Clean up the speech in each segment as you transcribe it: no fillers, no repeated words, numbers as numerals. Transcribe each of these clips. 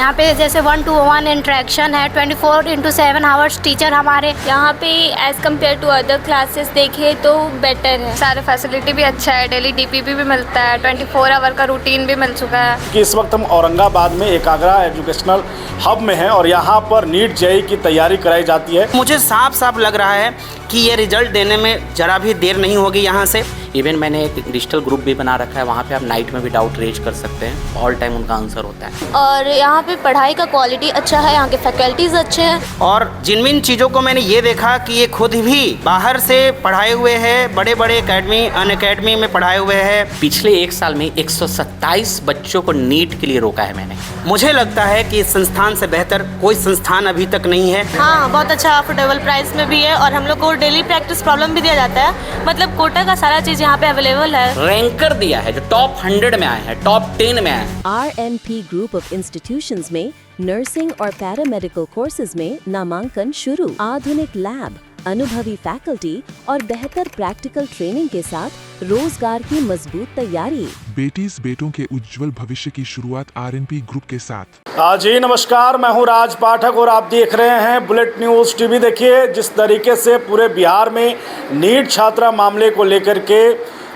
यहाँ पे जैसे 1-to-1 इंटरेक्शन है, 24/7 आवर्स टीचर हमारे यहाँ पे as compare to other classes देखें तो बेटर है। सारे फैसिलिटी भी अच्छा है, डेली डीपीपी भी मिलता है, 24 आवर का रूटीन भी मिल चुका है। कि इस वक्त हम औरंगाबाद में एकाग्रा एजुकेशनल हब में हैं और यहाँ पर नीट जेईई की तैयारी कराई जाती है। मुझे साफ साफ लग रहा है कि ये रिजल्ट देने में ज़रा भी देर नहीं होगी यहाँ से। इवन मैंने एक डिजिटल ग्रुप भी बना रखा है, वहाँ पे आप नाइट में भी डाउट रेज कर सकते हैं, ऑल टाइम उनका आंसर होता है। और यहाँ पे पढ़ाई का क्वालिटी अच्छा है, यहाँ के फैकल्टीज़ अच्छे हैं। और जिन चीज़ों को मैंने ये देखा कि ये खुद भी बाहर से पढ़ाए हुए हैं, बड़े बड़े अनअकैडमी में पढ़ाए हुए हैं। पिछले एक साल में 127 बच्चों को नीट के लिए रोका है मैंने। मुझे लगता है कि इस संस्थान से बेहतर कोई संस्थान अभी तक नहीं है। हाँ, बहुत अच्छा अफोर्डेबल प्राइस में भी है और हम लोग को डेली प्रैक्टिस प्रॉब्लम भी दिया जाता है। मतलब कोटा का सारा चीज़ यहाँ पे अवेलेबल है। रैंकर दिया है जो टॉप 100 में आए हैं, टॉप 10 में आए हैं। RNP ग्रुप ऑफ इंस्टीट्यूशंस में नर्सिंग और पैरामेडिकल कोर्सेज में नामांकन शुरू। आधुनिक लैब, अनुभवी फैकल्टी और बेहतर प्रैक्टिकल ट्रेनिंग के साथ रोजगार की मजबूत तैयारी। बेटीज बेटों के उज्जवल भविष्य की शुरुआत RNP ग्रुप के साथ। जी नमस्कार, मैं हूं राज पाठक और आप देख रहे हैं बुलेट न्यूज़ टीवी। देखिए जिस तरीके से पूरे बिहार में नीट छात्रा मामले को लेकर के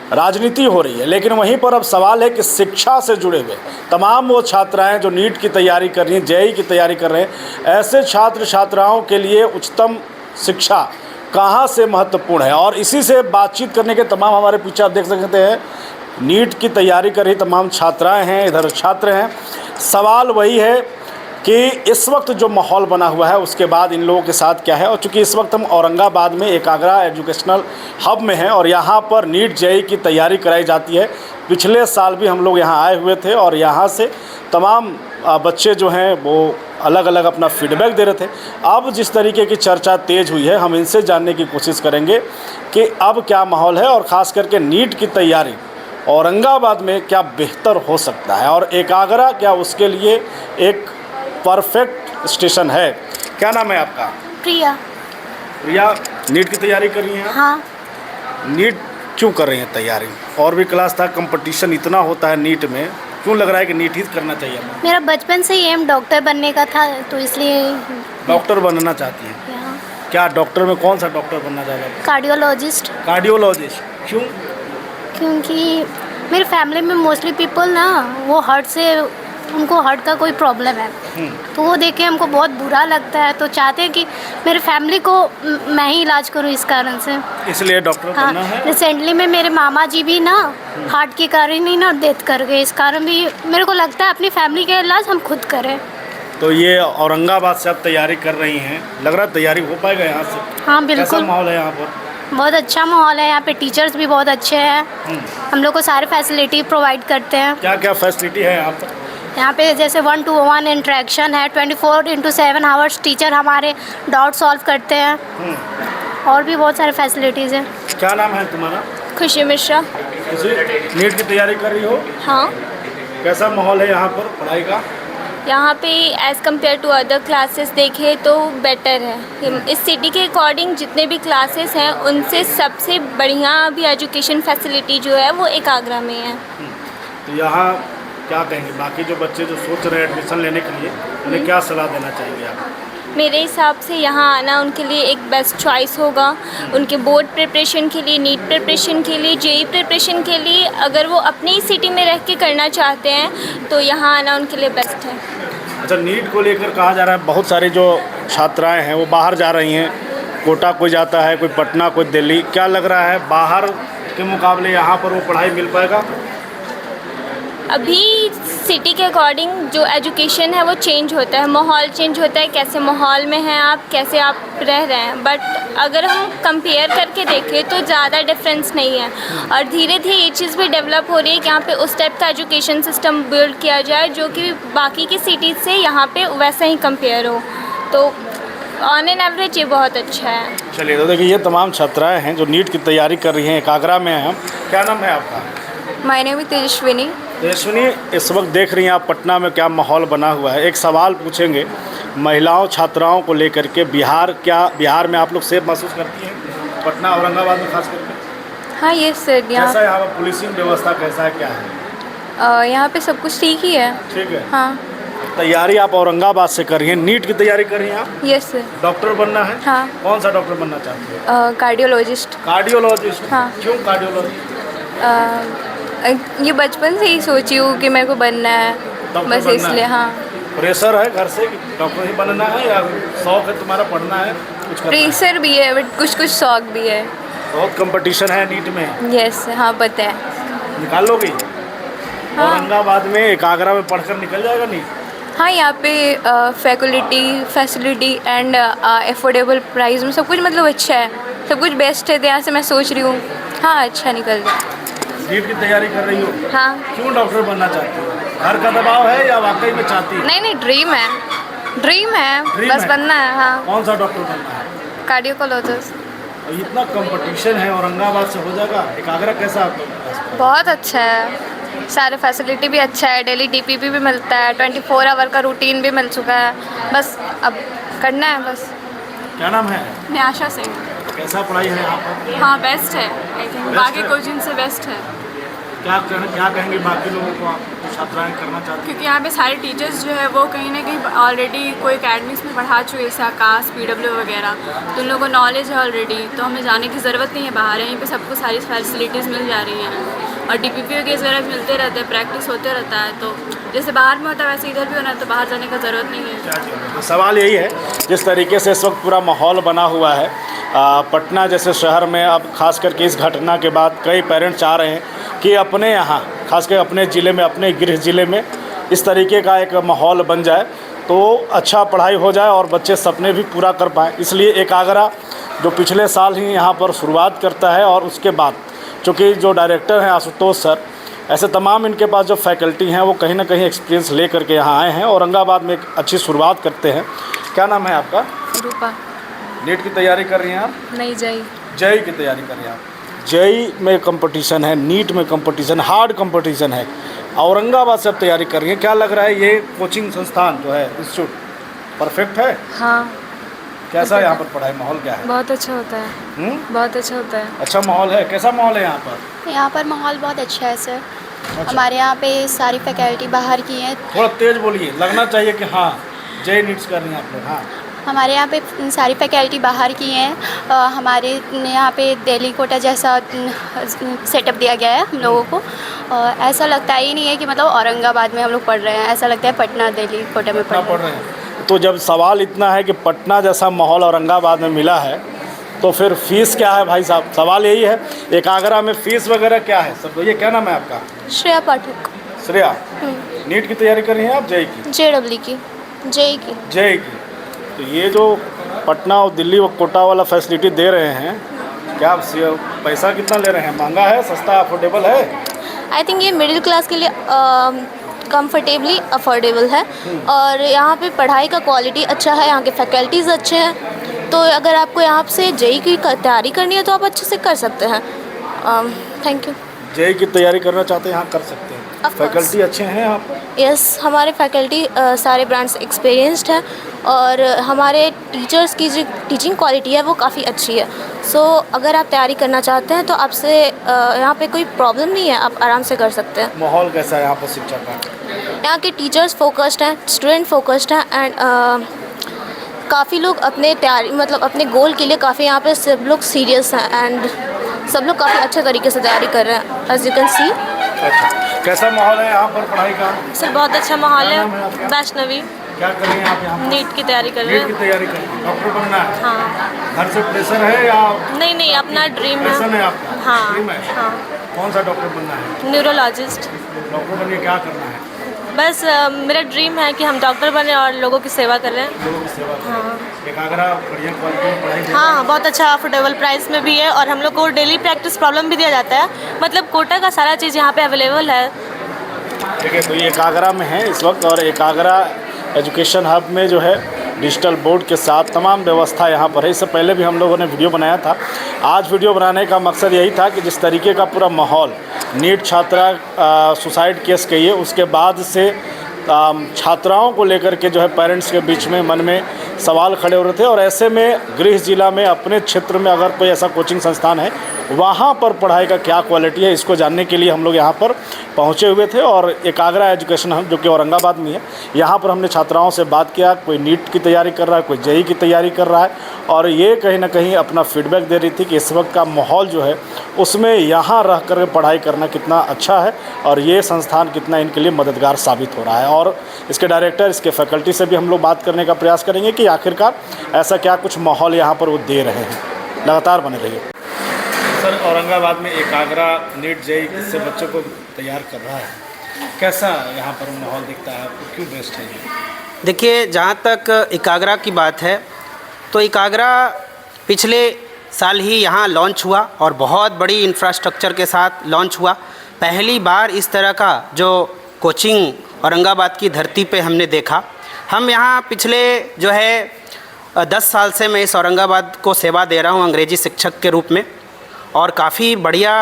राजनीति हो रही है, लेकिन वहीं पर अब सवाल है कि शिक्षा से जुड़े हुए तमाम वो छात्राएं जो नीट की तैयारी कर रही हैं, जेईई की तैयारी कर रहे हैं, ऐसे छात्र छात्राओं के लिए उच्चतम शिक्षा कहाँ से महत्वपूर्ण है। और इसी से बातचीत करने के तमाम हमारे पीछे आप देख सकते हैं नीट की तैयारी कर रही तमाम छात्राएं हैं, इधर छात्र हैं। सवाल वही है कि इस वक्त जो माहौल बना हुआ है उसके बाद इन लोगों के साथ क्या है। और चूँकि इस वक्त हम औरंगाबाद में एकाग्रा एजुकेशनल हब में हैं और यहाँ पर नीट जेईई की तैयारी कराई जाती है। पिछले साल भी हम लोग यहाँ आए हुए थे और यहाँ से तमाम बच्चे जो हैं वो अलग अलग अपना फीडबैक दे रहे थे। अब जिस तरीके की चर्चा तेज़ हुई है, हम इनसे जानने की कोशिश करेंगे कि अब क्या माहौल है और ख़ास करके नीट की तैयारी औरंगाबाद में क्या बेहतर हो सकता है और एकाग्रा क्या उसके लिए एक परफेक्ट स्टेशन है। क्या नाम है आपका? प्रिया। प्रिया, नीट की तैयारी कर रही हैं? हाँ। नीट क्यों कर रही हैं तैयारी? और भी क्लास था, कंपटीशन इतना होता है नीट में, क्यों लग रहा है कि नीट ही करना चाहिए? मेरा बचपन से ही एम डॉक्टर बनने का था, तो इसलिए डॉक्टर बनना चाहती हैं? क्या डॉक्टर में कौन सा डॉक्टर बनना चाहता है? कार्डियोलॉजिस्ट। कार्डियोलॉजिस्ट क्यों? क्योंकि मेरी फैमिली में मोस्टली पीपल ना वो हार्ट से, उनको हार्ट का कोई प्रॉब्लम है, तो वो देख के हमको बहुत बुरा लगता है, तो चाहते हैं कि मेरे फैमिली को मैं ही इलाज करूं इस कारण से, इसलिए डॉक्टर बनना है। रिसेंटली में मेरे मामा जी भी ना हार्ट के कारण ही ना डेथ कर गए, इस कारण भी मेरे को लगता है अपनी फैमिली का इलाज हम खुद करें। तो ये औरंगाबाद से आप तैयारी कर रही हैं, लग रहा है तैयारी हो पाएगा यहाँ से? हाँ बिल्कुल। कैसा माहौल है यहाँ पर? बहुत अच्छा माहौल है, यहाँ पे टीचर्स भी बहुत अच्छे हैं, हम लोग को सारे फैसिलिटी प्रोवाइड करते हैं। क्या क्या फैसिलिटी है यहाँ पर? यहाँ पे जैसे 1-to-1 इंटरेक्शन है, 24/7 आवर्स टीचर हमारे डाउट सॉल्व करते हैं, और भी बहुत सारे फैसिलिटीज़ हैं। क्या नाम है तुम्हारा? खुशी मिश्रा। नीट की तैयारी कर रही हो? हाँ। कैसा माहौल है यहाँ पर पढ़ाई का? यहाँ पे as compare to other classes देखें तो बेटर है। इस सिटी के अकॉर्डिंग जितने भी क्लासेस हैं उनसे सबसे बढ़िया अभी एजुकेशन फैसिलिटी जो है वो एकाग्रा में है। तो यहाँ क्या कहेंगे बाकी जो बच्चे जो सोच रहे हैं एडमिशन लेने के लिए, उन्हें क्या सलाह देना चाहेंगे आप? मेरे हिसाब से यहाँ आना उनके लिए एक बेस्ट चॉइस होगा। उनके बोर्ड प्रिपरेशन के लिए, नीट प्रिपरेशन के लिए, जेईई प्रिपरेशन के लिए, अगर वो अपनी ही सिटी में रह के करना चाहते हैं तो यहाँ आना उनके लिए बेस्ट है। अच्छा, नीट को लेकर कहा जा रहा है बहुत सारी जो छात्राएं हैं वो बाहर जा रही हैं, कोटा कोई जाता है, कोई पटना, कोई दिल्ली। क्या लग रहा है बाहर के मुकाबले यहाँ पर वो पढ़ाई मिल पाएगा? अभी सिटी के अकॉर्डिंग जो एजुकेशन है वो चेंज होता है, माहौल चेंज होता है, कैसे माहौल में हैं आप, कैसे आप रह रहे हैं। बट अगर हम कंपेयर करके देखें तो ज़्यादा डिफरेंस नहीं है और धीरे धीरे ये चीज़ भी डेवलप हो रही है कि यहाँ पे उस टाइप का एजुकेशन सिस्टम बिल्ड किया जाए जो कि बाकी की सिटीज़ से यहाँ पे वैसा ही कंपेयर हो, तो ऑन एन एवरेज ये बहुत अच्छा है। चलिए, तो देखिए ये तमाम छात्राएँ हैं जो नीट की तैयारी कर रही हैं, एकाग्रा में हैं। क्या नाम है आपका? My name is Tejaswini. Tejaswini, इस वक्त देख रही हैं आप पटना में क्या माहौल बना हुआ है। एक सवाल पूछेंगे महिलाओं छात्राओं को लेकर के, बिहार में आप लोग सेफ महसूस करती हैं? पटना औरंगाबाद में खास करके? हाँ ये सर, कैसा यहाँ पर पुलिसिंग व्यवस्था कैसा है, क्या है? यहाँ पे सब कुछ ठीक ही है। ठीक है। हाँ। तैयारी आप औरंगाबाद से कर रही हैं, नीट की तैयारी कर रही हैं आप? Yes sir. डॉक्टर बनना है? हाँ। कौन सा डॉक्टर बनना चाहती हैं? कार्डियोलॉजिस्ट। कार्डियोलॉजिस्ट? हाँ। क्यों कार्डियोलॉजिस्ट? ये बचपन से ही सोची हूँ कि मेरे को बनना है, डॉक्टर बस बनना इसलिए। है? हाँ। प्रेशर है घर से कि डॉक्टर ही बनना है या शौक है तुम्हारा पढ़ना है कुछ करना है? प्रेशर भी है बट कुछ कुछ शौक भी है। बहुत कंपटीशन है नीट में। यस हाँ पता है। निकाल लोगी? हाँ। औरंगाबाद में एकाग्रा में पढ़कर निकल जाएगा नीट? हाँ यहाँ पे फैसिलिटी एंड अफोर्डेबल प्राइस में सब कुछ मतलब अच्छा है, सब कुछ बेस्ट है, तो यहाँ से मैं सोच रही हूँ हाँ अच्छा निकल जाए। नीट की तैयारी कर रही हो? हाँ। क्यों डॉक्टर बनना चाहती हो? घर का दबाव है या वाकई में चाहती है? नहीं ड्रीम है, ड्रीम है, ड्रीम बस है? बनना है। हाँ। कौन सा डॉक्टर बनना है? कार्डियोलॉजिस्ट। और इतना कंपटीशन है, औरंगाबाद से हो जाएगा? एकाग्रा कैसा आपको? बहुत अच्छा है, सारे फैसिलिटी भी अच्छा है, डेली डीपीपी भी मिलता है, 24 आवर का रूटीन भी मिल चुका है, बस अब करना है बस। क्या नाम है? न्याशा सिंह। कैसा पढ़ाई है यहाँ पर? हाँ बेस्ट है, आई थिंक Best बाकी है? कोचिंग से बेस्ट है, क्या कहेंगे बाकी लोगों को, आप छात्राएं करना चाहती हैं? क्योंकि यहाँ पे सारे टीचर्स जो है वो कहीं ना कहीं ऑलरेडी कोई अकेडमीज में पढ़ा चुके हैं, जैसे आकाश PW वगैरह, तो उन लोगों को नॉलेज है ऑलरेडी, तो हमें जाने की ज़रूरत नहीं है बाहर, यहीं पे सबको सारी फैसिलिटीज़ मिल जा रही हैं और DPP केस वगैरह भी मिलते रहते हैं, प्रैक्टिस होते रहता है, तो जैसे बाहर में होता है वैसे इधर भी होना है, तो बाहर जाने का ज़रूरत नहीं है। तो सवाल यही है, जिस तरीके से इस वक्त पूरा माहौल बना हुआ है पटना जैसे शहर में, अब खास करके इस घटना के बाद कई पेरेंट्स चाह रहे हैं कि अपने यहाँ खासकर अपने ज़िले में, अपने गृह ज़िले में इस तरीके का एक माहौल बन जाए तो अच्छा पढ़ाई हो जाए और बच्चे सपने भी पूरा कर पाएँ। इसलिए एकाग्रा जो पिछले साल ही यहाँ पर शुरुआत करता है और उसके बाद चूँकि जो डायरेक्टर हैं आशुतोष सर, ऐसे तमाम इनके पास जो फैकल्टी हैं वो कहीं ना कहीं एक्सपीरियंस ले करके यहाँ आए हैं, औरंगाबाद में एक अच्छी शुरुआत करते हैं। क्या नाम है आपका? रूपा। नीट की तैयारी कर रही हैं आप? नहीं जय। जेई की तैयारी कर रही हैं आप? जेई में कंपटीशन है, नीट में कंपटीशन, हार्ड कंपटीशन है, औरंगाबाद से आप तैयारी कर रही हैं। क्या लग रहा है ये कोचिंग संस्थान जो है इंस्टीट्यूट परफेक्ट है? हाँ। कैसा यहाँ पर पढ़ाई माहौल क्या है? बहुत अच्छा होता है। बहुत अच्छा होता है। अच्छा माहौल है? कैसा माहौल है यहाँ पर? यहाँ पर माहौल बहुत अच्छा है सर। हमारे यहाँ पे सारी फैकल्टी बाहर की हैं। थोड़ा तेज बोलिए, लगना चाहिए कि हाँ जेई नीट्स कर रही हैं आप लोग। हाँ, हमारे यहाँ पे सारी फैकल्टी बाहर की हैं। हमारे यहाँ पे दिल्ली कोटा जैसा सेटअप दिया गया है हम लोगों को। ऐसा लगता ही नहीं है कि मतलब औरंगाबाद में हम लोग पढ़ रहे हैं, ऐसा लगता है पटना दिल्ली कोटा में पढ़ रहे हैं। तो जब सवाल इतना है कि पटना जैसा माहौल औरंगाबाद में मिला है तो फिर फीस क्या है भाई साहब? सवाल यही है। एकाग्रा में फीस वगैरह क्या है सब? ये क्या नाम है आपका? श्रेया पाठक। श्रेया, नीट की तैयारी कर रही हैं आप? जेई की? JEE की। जेई की। जेई की। तो ये जो पटना और दिल्ली व कोटा वाला फैसिलिटी दे रहे हैं, क्या आप पैसा कितना ले रहे हैं? महंगा है, सस्ता, अफोर्डेबल है? आई थिंक ये मिडिल क्लास के लिए कंफर्टेबली अफोर्डेबल है और यहाँ पे पढ़ाई का क्वालिटी अच्छा है, यहाँ के फैकल्टीज़ अच्छे हैं, तो अगर आपको यहाँ से जेई की तैयारी करनी है तो आप अच्छे से कर सकते हैं। Thank you. जेई की तैयारी करना चाहते हैं यहाँ कर सकते हैं? फैकल्टी अच्छे हैं यहाँ पर? यस, हमारे फैकल्टी सारे ब्रांड्स एक्सपीरियंस्ड हैं और हमारे टीचर्स की जो टीचिंग क्वालिटी है वो काफ़ी अच्छी है। सो अगर आप तैयारी करना चाहते हैं तो आपसे यहाँ पे कोई प्रॉब्लम नहीं है, आप आराम से कर सकते हैं। माहौल कैसा है यहाँ पर शिक्षा का? यहाँ के टीचर्स फोकस्ड हैं, स्टूडेंट फोकस्ड हैं एंड काफ़ी लोग अपने तैयारी मतलब अपने गोल के लिए काफ़ी यहाँ पे सब लोग सीरियस हैं एंड सब लोग काफ़ी अच्छे तरीके से तैयारी कर रहे हैं, एज यू कैन सी। अच्छा, कैसा माहौल है यहाँ पर पढ़ाई का? सर बहुत अच्छा माहौल क्या नाम है आपका? है। वैष्णवी। क्या कर रही हैं आप यहाँ पर? नीट की तैयारी कर रहे नीट की हैं। तैयारी कर रही हैं, डॉक्टर बनना है? हाँ। घर से प्रेशर है या नहीं अपना ड्रीम है। पैशन है आपका? हाँ। ड्रीम है? हाँ। कौन सा डॉक्टर बनना है? न्यूरोलॉजिस्ट। डॉक्टर बनके क्या करना है? बस मेरा ड्रीम है कि हम डॉक्टर बने और लोगों की सेवा कर रहे हैं। लोगों की सेवा करें। एकाग्रा बढ़िया क्वालिटी में पढ़ाई दे रहे हाँ, बहुत अच्छा अफोर्डेबल प्राइस में भी है और हम लोग को डेली प्रैक्टिस प्रॉब्लम भी दिया जाता है, मतलब कोटा का सारा चीज़ यहाँ पे अवेलेबल है। हैं। ठीक है, तो ये एकाग्रा में है इस वक्त और एकाग्रा एजुकेशन हब में जो है डिजिटल बोर्ड के साथ तमाम व्यवस्था यहाँ पर है। इससे पहले भी हम लोगों ने वीडियो बनाया था। आज वीडियो बनाने का मकसद यही था कि जिस तरीके का पूरा माहौल नीट छात्रा सुसाइड केस के ये उसके बाद से छात्राओं को लेकर के जो है पेरेंट्स के बीच में मन में सवाल खड़े हो रहे थे और ऐसे में गृह जिला में अपने क्षेत्र में अगर कोई ऐसा कोचिंग संस्थान है वहाँ पर पढ़ाई का क्या क्वालिटी है, इसको जानने के लिए हम लोग यहाँ पर पहुँचे हुए थे। और एकाग्रा एजुकेशन हम जो कि औरंगाबाद में है, यहाँ पर हमने छात्राओं से बात किया। कोई नीट की तैयारी कर रहा है, कोई जेईई की तैयारी कर रहा है, और ये कहीं ना कहीं अपना फीडबैक दे रही थी कि इस वक्त का माहौल जो है उसमें यहाँ रह कर पढ़ाई करना कितना अच्छा है और ये संस्थान कितना इनके लिए मददगार साबित हो रहा है। और इसके डायरेक्टर, इसके फैकल्टी से भी हम लोग बात करने का प्रयास करेंगे कि आखिरकार ऐसा क्या कुछ माहौल यहाँ पर वो दे रहे हैं। लगातार बने रहिए। सर, औरंगाबाद में एकाग्रा नीट जेईई से बच्चों को तैयार कर रहा है, कैसा यहाँ पर माहौल दिखता है आपको, क्यों बेस्ट है ये? देखिए, जहाँ तक एकाग्रा की बात है तो एकाग्रा पिछले साल ही यहाँ लॉन्च हुआ और बहुत बड़ी इंफ्रास्ट्रक्चर के साथ लॉन्च हुआ। पहली बार इस तरह का जो कोचिंग औरंगाबाद की धरती पे हमने देखा। हम यहाँ पिछले जो है 10 साल से मैं इस औरंगाबाद को सेवा दे रहा हूँ अंग्रेजी शिक्षक के रूप में, और काफ़ी बढ़िया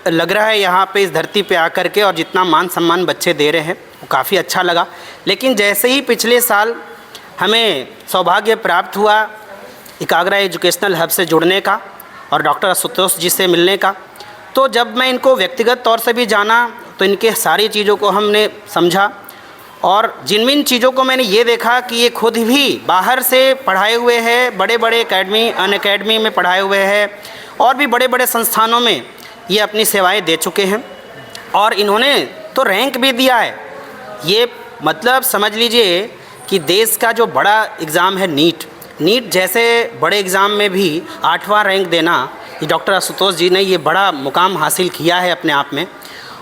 लग रहा है यहाँ पे इस धरती पे आकर के, और जितना मान सम्मान बच्चे दे रहे हैं वो काफ़ी अच्छा लगा। लेकिन जैसे ही पिछले साल हमें सौभाग्य प्राप्त हुआ एकाग्रा एजुकेशनल हब से जुड़ने का और डॉक्टर आशुतोष जी से मिलने का, तो जब मैं इनको व्यक्तिगत तौर से भी जाना तो इनके सारी चीज़ों को हमने समझा, और जिन चीज़ों को मैंने ये देखा कि ये खुद भी बाहर से पढ़ाए हुए हैं, बड़े बड़े एकेडमी अनअकैडमी में पढ़ाए हुए हैं और भी बड़े बड़े संस्थानों में ये अपनी सेवाएं दे चुके हैं, और इन्होंने तो रैंक भी दिया है। ये मतलब समझ लीजिए कि देश का जो बड़ा एग्ज़ाम है नीट जैसे बड़े एग्ज़ाम में भी 8वां रैंक देना, ये डॉक्टर आशुतोष जी ने ये बड़ा मुकाम हासिल किया है अपने आप में।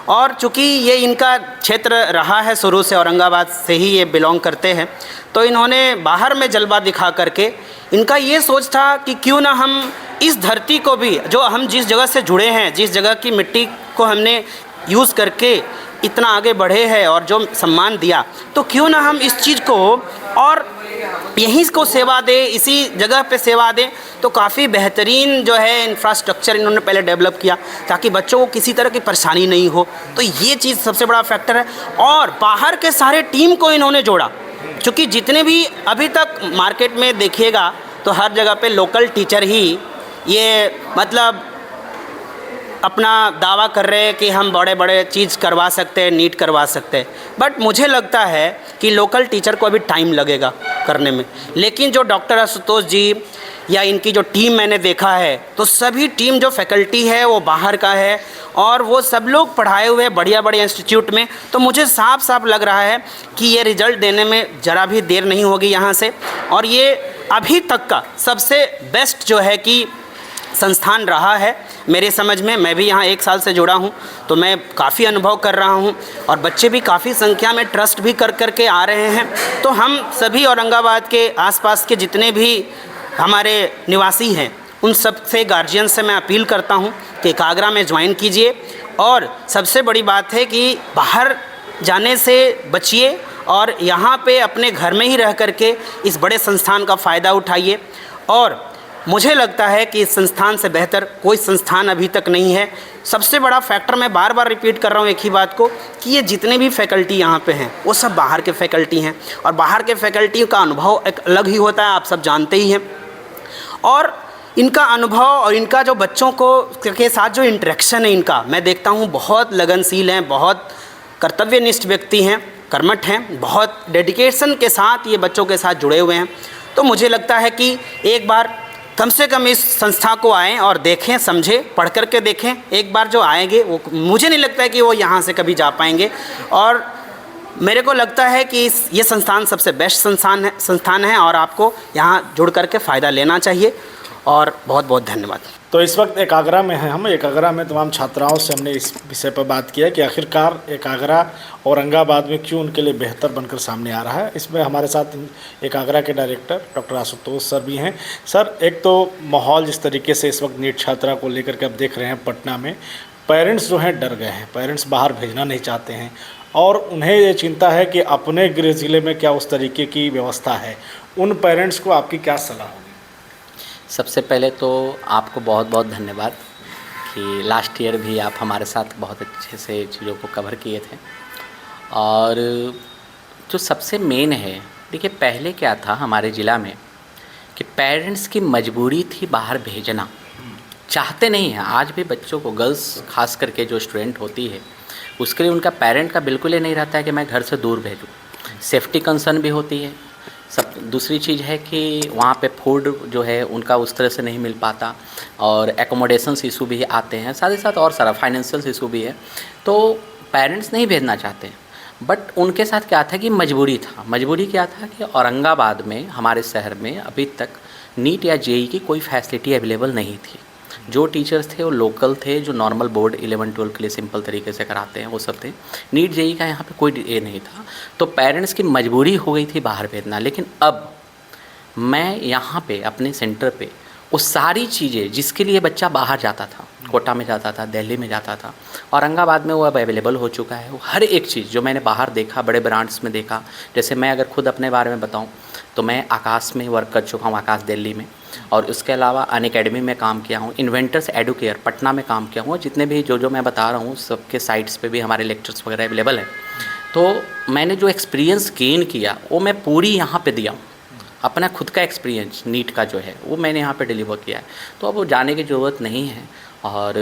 और चूँकि ये इनका क्षेत्र रहा है शुरू से, औरंगाबाद से ही ये बिलोंग करते हैं, तो इन्होंने बाहर में जलवा दिखा करके, इनका ये सोच था कि क्यों ना हम इस धरती को भी, जो हम जिस जगह से जुड़े हैं, जिस जगह की मिट्टी को हमने यूज़ करके इतना आगे बढ़े हैं और जो सम्मान दिया, तो क्यों ना हम इस चीज़ को और यहीं को सेवा दें, इसी जगह पे सेवा दें। तो काफ़ी बेहतरीन जो है इंफ्रास्ट्रक्चर इन्होंने पहले डेवलप किया ताकि बच्चों को किसी तरह की परेशानी नहीं हो। तो ये चीज़ सबसे बड़ा फैक्टर है। और बाहर के सारे टीम को इन्होंने जोड़ा, क्योंकि जितने भी अभी तक मार्केट में देखिएगा तो हर जगह पे लोकल टीचर ही ये मतलब अपना दावा कर रहे हैं कि हम बड़े बड़े चीज़ करवा सकते हैं, नीट करवा सकते हैं। बट मुझे लगता है कि लोकल टीचर को अभी टाइम लगेगा करने में। लेकिन जो डॉक्टर आशुतोष जी या इनकी जो टीम मैंने देखा है, तो सभी टीम जो फैकल्टी है वो बाहर का है और वो सब लोग पढ़ाए हुए हैं बढ़िया बढ़िया इंस्टीट्यूट में। तो मुझे साफ साफ लग रहा है कि ये रिज़ल्ट देने में ज़रा भी देर नहीं होगी यहाँ से। और ये अभी तक का सबसे बेस्ट जो है कि संस्थान रहा है मेरे समझ में। मैं भी यहाँ 1 साल से जुड़ा हूँ, तो मैं काफ़ी अनुभव कर रहा हूँ और बच्चे भी काफ़ी संख्या में ट्रस्ट भी कर के आ रहे हैं। तो हम सभी औरंगाबाद के आसपास के जितने भी हमारे निवासी हैं, उन सब से गार्जियन से मैं अपील करता हूँ कि एकाग्रा में ज्वाइन कीजिए। और सबसे बड़ी बात है कि बाहर जाने से बचिए और यहाँ पे अपने घर में ही रह करके इस बड़े संस्थान का फ़ायदा उठाइए। और मुझे लगता है कि इस संस्थान से बेहतर कोई संस्थान अभी तक नहीं है। सबसे बड़ा फैक्टर मैं बार बार रिपीट कर रहा हूँ एक ही बात को कि ये जितने भी फैकल्टी यहाँ पे हैं वो सब बाहर के फैकल्टी हैं, और बाहर के फैकल्टी का अनुभव एक अलग ही होता है, आप सब जानते ही हैं। और इनका अनुभव और इनका जो बच्चों को के साथ जो इंटरेक्शन है इनका, मैं देखता हूँ बहुत लगनशील हैं, बहुत कर्तव्यनिष्ठ व्यक्ति हैं, कर्मठ हैं, बहुत डेडिकेशन के साथ ये बच्चों के साथ जुड़े हुए हैं। तो मुझे लगता है कि एक बार कम से कम इस संस्था को आएँ और देखें, समझें, पढ़ कर के देखें। एक बार जो आएंगे वो, मुझे नहीं लगता है कि वो यहाँ से कभी जा पाएंगे। और मेरे को लगता है कि ये संस्थान सबसे बेस्ट संस्थान है और आपको यहाँ जुड़ कर के फ़ायदा लेना चाहिए। और बहुत बहुत धन्यवाद। तो इस वक्त एकाग्रा में हैं हम। एकाग्रा में तमाम छात्राओं से हमने इस विषय पर बात किया कि आखिरकार एकाग्रा औरंगाबाद में क्यों उनके लिए बेहतर बनकर सामने आ रहा है। इसमें हमारे साथ एकाग्रा के डायरेक्टर डॉक्टर आशुतोष सर भी हैं। सर, एक तो माहौल जिस तरीके से इस वक्त नीट छात्रा को लेकर के आप देख रहे हैं पटना में, पेरेंट्स जो हैं डर गए हैं, पेरेंट्स बाहर भेजना नहीं चाहते हैं और उन्हें ये चिंता है कि अपने गृह ज़िले में क्या उस तरीके की व्यवस्था है। उन पेरेंट्स को आपकी क्या सलाह होगी? सबसे पहले तो आपको बहुत बहुत धन्यवाद कि लास्ट ईयर भी आप हमारे साथ बहुत अच्छे से चीज़ों को कवर किए थे। और जो सबसे मेन है, देखिए पहले क्या था हमारे ज़िला में कि पेरेंट्स की मजबूरी थी बाहर भेजना, चाहते नहीं हैं। आज भी बच्चों को, गर्ल्स खास करके जो स्टूडेंट होती है, उसके लिए उनका पेरेंट का बिल्कुल ही नहीं रहता है कि मैं घर से दूर भेजूँ। सेफ्टी कंसर्न भी होती है। सब दूसरी चीज़ है कि वहाँ पे फूड जो है उनका उस तरह से नहीं मिल पाता, और एकोमोडेशंस इशू भी आते हैं, साथ ही साथ और सारा फाइनेंशियल इशू भी है। तो पेरेंट्स नहीं भेजना चाहते, बट उनके साथ क्या था कि मजबूरी था। मजबूरी क्या था कि औरंगाबाद में, हमारे शहर में अभी तक नीट या जेई की कोई फैसिलिटी अवेलेबल नहीं थी। जो टीचर्स थे वो लोकल थे, जो नॉर्मल बोर्ड 11-12 के लिए सिंपल तरीके से कराते हैं वो सब थे। नीट जेई का यहाँ पे कोई ये नहीं था, तो पेरेंट्स की मजबूरी हो गई थी बाहर भेजना। लेकिन अब मैं यहाँ पे अपने सेंटर पे वो सारी चीज़ें जिसके लिए बच्चा बाहर जाता था, कोटा में जाता था, दिल्ली में जाता था, औरंगाबाद में वो अब अवेलेबल हो चुका है। वो हर एक चीज़ जो मैंने बाहर देखा, बड़े ब्रांड्स में देखा, जैसे मैं अगर खुद अपने बारे में बताऊं तो मैं आकाश में वर्क कर चुका हूँ, आकाश दिल्ली में, और उसके अलावा अनअकैडमी में काम किया हूँ, इन्वेंटर्स एडुकेयर पटना में काम किया हूँ। जितने भी जो मैं बता रहा हूँ सबके साइट्स पे भी हमारे लेक्चर्स वगैरह अवेलेबल है। तो मैंने जो एक्सपीरियंस गेन किया वो मैं पूरी यहाँ पे दिया हूँ। अपना खुद का एक्सपीरियंस नीट का जो है वो मैंने यहाँ पे डिलीवर किया है। तो अब वो जाने की ज़रूरत नहीं है। और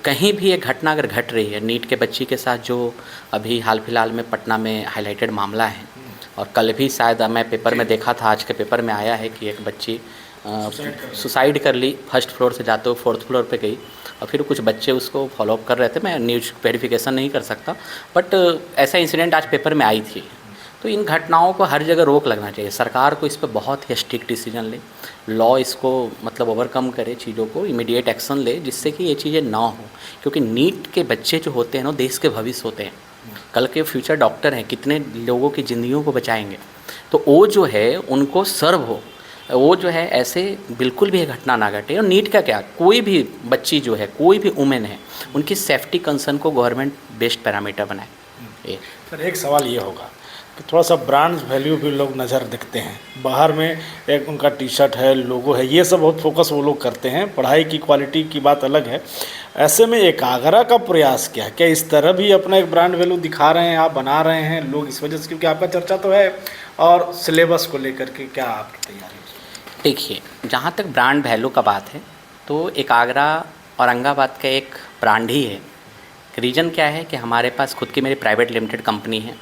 कहीं भी एक घटना अगर घट रही है नीट के बच्ची के साथ, जो अभी हाल फिलहाल में पटना में हाईलाइटेड मामला है, और कल भी शायद मैं पेपर में देखा था, आज के पेपर में आया है कि एक बच्ची सुसाइड कर ली, फर्स्ट फ्लोर से जाते हुए 4th फ्लोर पे गई, और फिर कुछ बच्चे उसको फॉलोअप कर रहे थे। मैं न्यूज़ वेरिफिकेशन नहीं कर सकता, बट ऐसा इंसिडेंट आज पेपर में आई थी। तो इन घटनाओं को हर जगह रोक लगना चाहिए। सरकार को इस पर बहुत ही स्ट्रिक्ट डिसीजन ले, लॉ इसको मतलब ओवरकम करे, चीज़ों को इमीडिएट एक्शन ले, जिससे कि ये चीज़ें ना हो। क्योंकि नीट के बच्चे जो होते हैं ना, देश के भविष्य होते हैं, कल के फ्यूचर डॉक्टर हैं, कितने लोगों की ज़िंदगियों को बचाएंगे। तो वो जो है उनको सर्व हो, वो जो है ऐसे बिल्कुल भी ये घटना ना घटे। और नीट का क्या, कोई भी बच्ची जो है, कोई भी वुमेन है, उनकी सेफ्टी कंसर्न को गवर्नमेंट बेस्ट पैरामीटर बनाए। सर एक सवाल ये होगा कि थोड़ा सा ब्रांड्स वैल्यू भी लोग नज़र दिखते हैं, बाहर में एक उनका टी शर्ट है, लोगो है, ये सब बहुत फोकस वो लोग करते हैं, पढ़ाई की क्वालिटी की बात अलग है। ऐसे में एकाग्रा का प्रयास क्या है? क्या इस तरह भी अपना एक ब्रांड वैल्यू दिखा रहे हैं, आप बना रहे हैं लोग इस वजह से, क्योंकि आपका चर्चा तो है, और सिलेबस को लेकर के क्या आपकी तैयारी? देखिए, जहाँ तक ब्रांड वैल्यू का बात है तो एकाग्रा औरंगाबाद का एक ब्रांड ही है। रीज़न क्या है कि हमारे पास खुद की मेरी प्राइवेट लिमिटेड कंपनी है,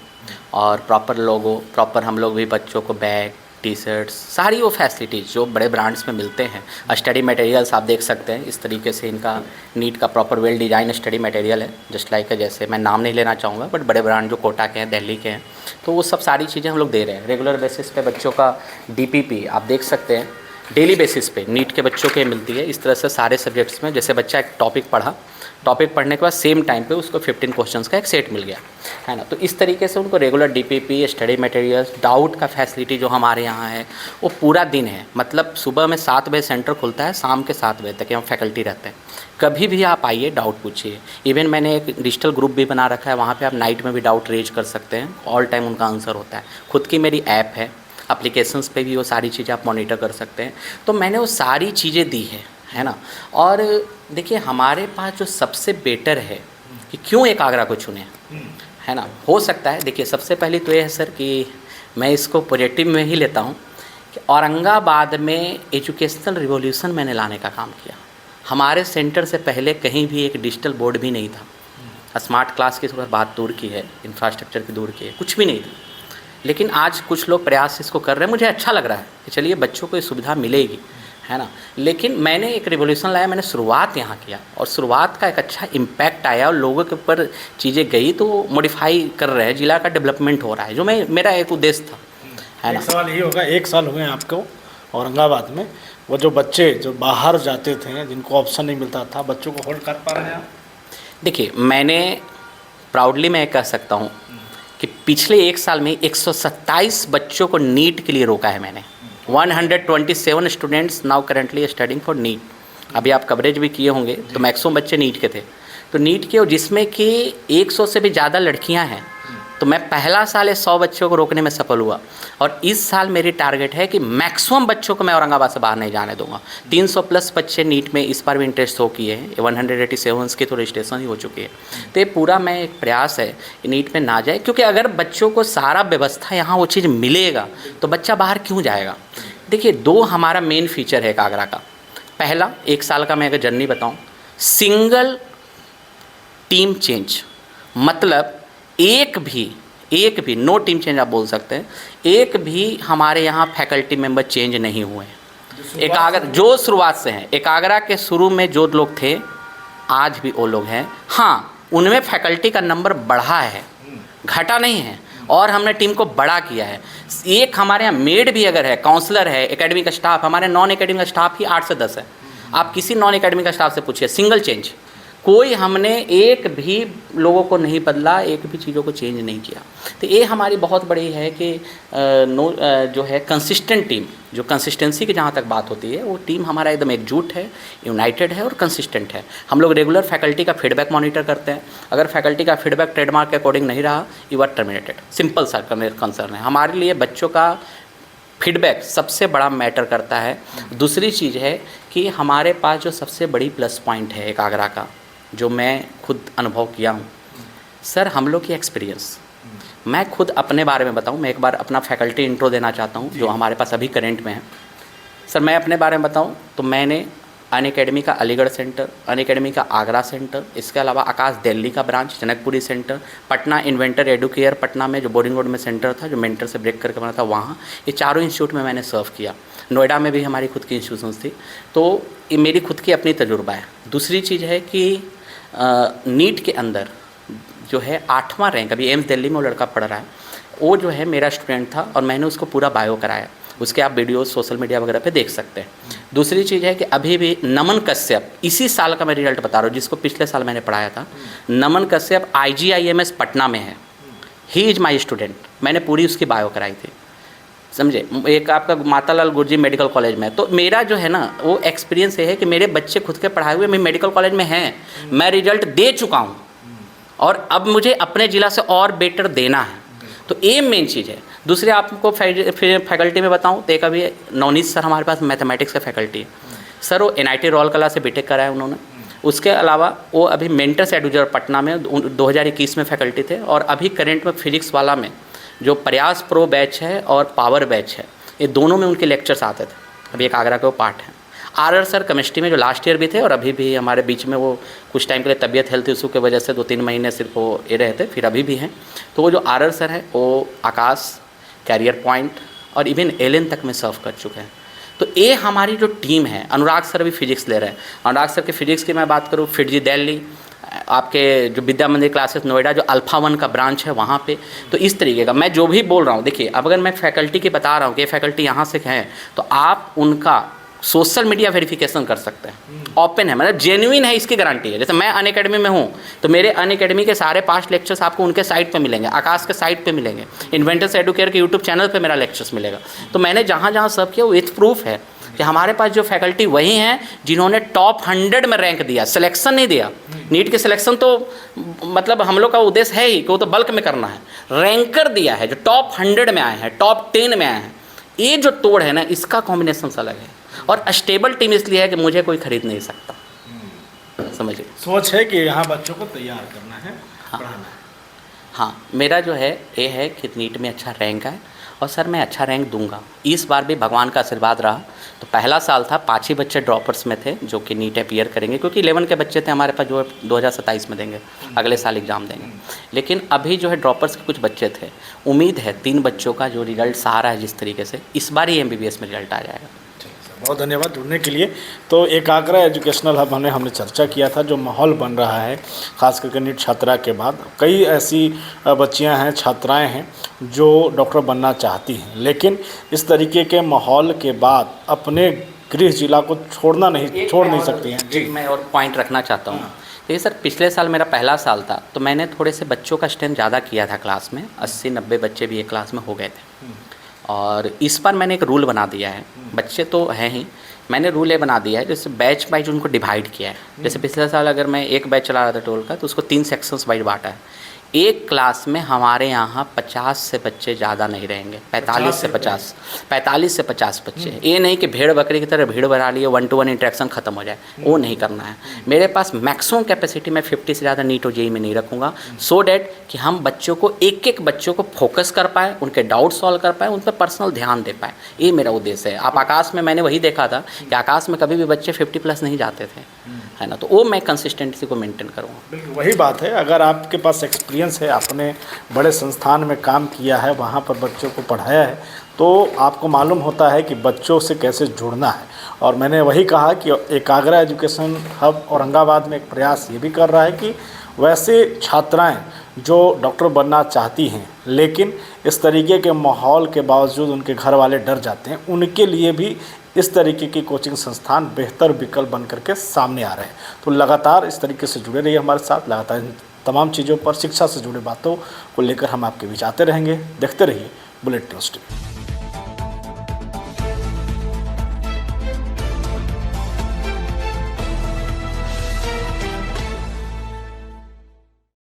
और प्रॉपर लोगो, प्रॉपर हम लोग भी बच्चों को बैग, टी शर्ट्स, सारी वो फैसिलिटीज़ जो बड़े ब्रांड्स में मिलते हैं। स्टडी मटेरियल्स आप देख सकते हैं, इस तरीके से इनका नीट का proper well design study material है, जस्ट लाइक जैसे मैं नाम नहीं लेना चाहूँगा, बट बड़े ब्रांड जो कोटा के हैं, दिल्ली के हैं, तो वो सब सारी चीज़ें हम लोग दे रहे हैं। रेगुलर बेसिस पे बच्चों का DPP आप देख सकते हैं, डेली बेसिस पे नीट के बच्चों के मिलती है। इस तरह से सारे सब्जेक्ट्स में, जैसे बच्चा एक टॉपिक पढ़ा, टॉपिक पढ़ने के बाद सेम टाइम पे उसको 15 क्वेश्चंस का एक सेट मिल गया, है ना। तो इस तरीके से उनको regular DPP, study materials, doubt का फैसिलिटी जो हमारे यहाँ है वो पूरा दिन है। मतलब सुबह में 7 बजे सेंटर खुलता है, शाम के 7 बजे तक हम फैकल्टी रहते हैं। कभी भी आप आइए, डाउट पूछिए। इवन मैंने एक डिजिटल ग्रुप भी बना रखा है, वहाँ पर आप नाइट में भी डाउट रेज कर सकते हैं, ऑल टाइम उनका आंसर होता है। खुद की मेरी ऐप है, एप्लीकेशंस पे भी वो सारी चीज़ें आप मॉनिटर कर सकते हैं। तो मैंने वो सारी चीज़ें दी है ना। और देखिए, हमारे पास जो सबसे बेटर है कि क्यों एकाग्रा को चुने, है ना। हो सकता है, देखिए सबसे पहले तो ये है सर कि मैं इसको पॉजिटिव में ही लेता हूँ कि औरंगाबाद में एजुकेशनल रिवॉल्यूशन मैंने लाने का काम किया। हमारे सेंटर से पहले कहीं भी एक डिजिटल बोर्ड भी नहीं था। स्मार्ट क्लास की बात दूर की है, इंफ्रास्ट्रक्चर की दूर की है, कुछ भी नहीं था। लेकिन आज कुछ लोग प्रयास इसको कर रहे हैं, मुझे अच्छा लग रहा है कि चलिए बच्चों को ये सुविधा मिलेगी, है ना। लेकिन मैंने एक रिवोल्यूशन लाया, मैंने शुरुआत यहाँ किया, और शुरुआत का एक अच्छा इम्पैक्ट आया, और लोगों के ऊपर चीज़ें गई, तो मॉडिफाई कर रहे हैं, जिला का डेवलपमेंट हो रहा है, जो मेरा एक उद्देश्य था, है ना। सवाल ये होगा, 1 साल हुए आपको औरंगाबाद में, वो जो बच्चे जो बाहर जाते थे, जिनको ऑप्शन नहीं मिलता था, बच्चों को होल्ड कर पा रहे हैं आप? देखिए, मैंने प्राउडली मैं कह सकता हूँ कि पिछले 1 साल में 127 बच्चों को नीट के लिए रोका है मैंने। 127 students now currently studying for NEET. अभी आप कवरेज भी किए होंगे, तो मैक्सिमम बच्चे नीट के थे, तो नीट के, और जिसमें कि 100 से भी ज़्यादा लड़कियां हैं। तो मैं पहला साल 100 बच्चों को रोकने में सफल हुआ, और इस साल मेरी टारगेट है कि मैक्सिमम बच्चों को मैं औरंगाबाद से बाहर नहीं जाने दूंगा। 300+ बच्चे नीट में इस बार भी इंटरेस्ट हो किए हैं, 187 की तो रजिस्ट्रेशन ही हो चुकी है। तो ये पूरा मैं एक प्रयास है कि नीट में ना जाए, क्योंकि अगर बच्चों को सारा व्यवस्था यहाँ वो चीज़ मिलेगा तो बच्चा बाहर क्यों जाएगा। देखिए, 2 हमारा मेन फीचर है एकाग्रा का। पहला, 1 साल का मैं अगर जर्नी बताऊँ सिंगल टीम चेंज, मतलब एक भी नो टीम चेंज आप बोल सकते हैं, एक भी हमारे यहाँ फैकल्टी मेंबर चेंज नहीं हुए हैं। एकाग्र जो शुरुआत से हैं, एकाग्रा के शुरू में जो लोग थे आज भी वो लोग हैं। हाँ, उनमें फैकल्टी का नंबर बढ़ा है, घटा नहीं है, और हमने टीम को बड़ा किया है। एक हमारे यहाँ मेड भी अगर है, काउंसलर है, एकेडमिक स्टाफ, हमारे नॉन एकेडमिक स्टाफ ही 8 से 10 है। आप किसी नॉन एकेडमिक स्टाफ से पूछिए, सिंगल चेंज, कोई हमने एक भी लोगों को नहीं बदला, एक भी चीज़ों को चेंज नहीं किया। तो ये हमारी बहुत बड़ी है कि जो है कंसिस्टेंट टीम, जो कंसिस्टेंसी की जहाँ तक बात होती है, वो टीम हमारा एकदम एकजुट है, यूनाइटेड है और कंसिस्टेंट है। हम लोग रेगुलर फैकल्टी का फीडबैक मॉनिटर करते हैं। अगर फैकल्टी का फीडबैक ट्रेडमार्क के अकॉर्डिंग नहीं रहा, यू आर टर्मिनेटेड। सिंपल सा कंसर्न है हमारे लिए। बच्चों का फीडबैक सबसे बड़ा मैटर करता है। दूसरी चीज़ है कि हमारे पास जो सबसे बड़ी प्लस पॉइंट है एकाग्रा का, जो मैं खुद अनुभव किया हूँ सर, हम लोग की एक्सपीरियंस, मैं खुद अपने बारे में बताऊँ, मैं एक बार अपना फैकल्टी इंट्रो देना चाहता हूँ जो हमारे पास अभी करेंट में है। सर मैं अपने बारे में बताऊँ तो मैंने अनअकैडमी का अलीगढ़ सेंटर, अनअकैडमी का आगरा सेंटर, इसके अलावा आकाश दिल्ली का branch, Janakpuri centre, Patna inventor Educare Patna में जो बोरिंग रोड में सेंटर था, जो मेंटर से ब्रेक करके बना था, वहाँ, ये चारों इंस्टीट्यूट में मैंने सर्व किया। नोएडा में भी हमारी खुद की इंस्टीट्यूशंस थी। तो ये मेरी खुद की अपनी तजुर्बा है। दूसरी चीज़ है कि नीट के अंदर जो है 8वां रैंक, अभी एम्स दिल्ली में वो लड़का पढ़ रहा है, वो जो है मेरा स्टूडेंट था और मैंने उसको पूरा बायो कराया। उसके आप वीडियो सोशल मीडिया वगैरह पे देख सकते हैं। दूसरी चीज़ है कि अभी भी नमन कश्यप, इसी साल का मैं रिजल्ट बता रहा हूँ, जिसको पिछले साल मैंने पढ़ाया था, नमन कश्यप IGIMS पटना में है। He is my student. मैंने पूरी उसकी बायो कराई थी, समझे। एक आपका मातालाल गुरजी मेडिकल कॉलेज में। तो मेरा जो है ना वो एक्सपीरियंस ये है कि मेरे बच्चे खुद के पढ़ाए हुए मैं मेडिकल कॉलेज में हैं, मैं रिजल्ट दे चुका हूँ और अब मुझे अपने ज़िला से और बेटर देना है। तो ये मेन चीज़ है। दूसरे आपको फैकल्टी में बताऊँ तो एक अभी नवनीत सर हमारे पास मैथमेटिक्स का फैकल्टी है। सर वो NIT रोल कला से बीटेक कराया उन्होंने। उसके अलावा वो अभी मेंटर से एडुकेयर पटना में 2021 में फैकल्टी थे, और अभी करेंट में फिजिक्स वाला में जो प्रयास प्रो बैच है और पावर बैच है, ये दोनों में उनके लेक्चर्स आते थे। अभी एक आगरा के वो पार्ट है। RR सर केमिस्ट्री में जो लास्ट ईयर भी थे और अभी भी हमारे बीच में वो कुछ टाइम के लिए तबीयत हेल्थ इशू की वजह से 2-3 महीने सिर्फ वो ये रहे थे, फिर अभी भी हैं। तो वो जो RR सर है वो आकाश, कैरियर पॉइंट और इवन LN तक में सर्व कर चुके हैं। तो ये हमारी जो टीम है, अनुराग सर भी फिजिक्स ले रहे हैं। अनुराग सर के फिजिक्स की मैं बात करूँ, फिटजी दिल्ली, आपके जो विद्या मंदिर क्लासेस नोएडा जो अल्फ़ा 1 का ब्रांच है वहाँ पे। तो इस तरीके का मैं जो भी बोल रहा हूँ, देखिए अब अगर मैं फैकल्टी की बता रहा हूँ कि फैकल्टी यहाँ से हैं, तो आप उनका सोशल मीडिया वेरिफिकेशन कर सकते हैं। ओपन है, मतलब जेन्युइन है, इसकी गारंटी है। जैसे मैं अनअकैडमी में हूँ तो मेरे अनअकैडमी के सारे पास्ट लेक्चर्स आपको उनके साइट पे मिलेंगे, आकाश के साइट पे मिलेंगे, इन्वेंटर्स एडुकेयर के यूट्यूब चैनल पे मेरा लेक्चर्स मिलेगा। तो मैंने जहाँ जहाँ सर्व किया वो विथ प्रूफ है कि हमारे पास जो फैकल्टी वही हैं जिन्होंने टॉप 100 में रैंक दिया, सिलेक्शन नहीं दिया। नीट के सिलेक्शन तो मतलब हम लोग का उद्देश्य है ही कि वो तो बल्क में करना है, रैंकर दिया है जो टॉप 100 में आए हैं, टॉप 10 में आए हैं। ये जो तोड़ है ना, इसका कॉम्बिनेशन अलग है। और स्टेबल टीम इसलिए है कि मुझे कोई खरीद नहीं सकता, समझिए। सोच है कि यहाँ बच्चों को तैयार करना है, पढ़ाना है। हाँ, मेरा जो है ये है कि नीट में अच्छा रैंक है और सर मैं अच्छा रैंक दूंगा। इस बार भी भगवान का आशीर्वाद रहा। तो पहला साल था 5 ही बच्चे ड्रॉपर्स में थे जो कि नीट अपीयर करेंगे, क्योंकि 11 के बच्चे थे हमारे पास जो 2027 में देंगे, अगले साल एग्ज़ाम देंगे। लेकिन अभी जो है ड्रॉपर्स के कुछ बच्चे थे। उम्मीद है 3 बच्चों का जो रिजल्ट सहारा है जिस तरीके से, इस बार ही MBBS में रिजल्ट आ जाएगा। बहुत धन्यवाद जुड़ने के लिए। तो एकाग्रा एजुकेशनल हब हमने चर्चा किया था, जो माहौल बन रहा है खास करके नीट छात्रा के बाद। कई ऐसी बच्चियां हैं, छात्राएं हैं जो डॉक्टर बनना चाहती हैं, लेकिन इस तरीके के माहौल के बाद अपने गृह जिला को छोड़ नहीं सकती हैं। जी, मैं और पॉइंट रखना चाहता हूँ। देखिए सर, पिछले साल मेरा पहला साल था तो मैंने थोड़े से बच्चों का स्ट्रेंथ ज़्यादा किया था क्लास में, 80-90 बच्चे भी एक क्लास में हो गए थे। और इस बार मैंने एक रूल बना दिया है, बच्चे तो हैं ही, मैंने रूल ये बना दिया है जैसे बैच वाइज उनको डिवाइड किया है। जैसे पिछले साल अगर मैं एक बैच चला रहा था टोल का, तो उसको 3 सेक्शंस वाइज बांटा है। एक क्लास में हमारे यहाँ 50 से बच्चे ज़्यादा नहीं रहेंगे, 45 से 50 बच्चे। ये नहीं कि भेड़ बकरी की तरह भीड़ बढ़ा लिए 1-to-1 इंटरेक्शन ख़त्म हो जाए, वो नहीं करना है। मेरे पास मैक्सिमम कैपेसिटी में 50 से ज़्यादा नीट और जेईई में नहीं रखूँगा, सो डैट कि हम बच्चों को एक बच्चों को फोकस कर पाए, उनके डाउट सॉल्व कर पाए, उन पर पर्सनल ध्यान दे पाए। ये मेरा उद्देश्य है। आप आकाश में मैंने वही देखा था कि आकाश में कभी भी बच्चे 50+ नहीं जाते थे, है ना। तो वो मैं कंसिस्टेंसी को मेंटेन करूँगा। बिल्कुल वही बात है। अगर आपके पास एक्सपीरियंस है, आपने बड़े संस्थान में काम किया है, वहाँ पर बच्चों को पढ़ाया है, तो आपको मालूम होता है कि बच्चों से कैसे जुड़ना है। और मैंने वही कहा कि एकाग्रा एजुकेशन हब औरंगाबाद में एक प्रयास ये भी कर रहा है कि वैसे छात्राएं जो डॉक्टर बनना चाहती हैं लेकिन इस तरीके के माहौल के बावजूद उनके घर वाले डर जाते हैं, उनके लिए भी इस तरीके की कोचिंग संस्थान बेहतर विकल्प बन करके सामने आ रहे हैं। तो लगातार इस तरीके से जुड़े रहिए हमारे साथ। लगातार तमाम चीज़ों पर, शिक्षा से जुड़े बातों को लेकर हम आपके बीच आते रहेंगे। देखते रहिए बुलेट न्यूज़ टीवी।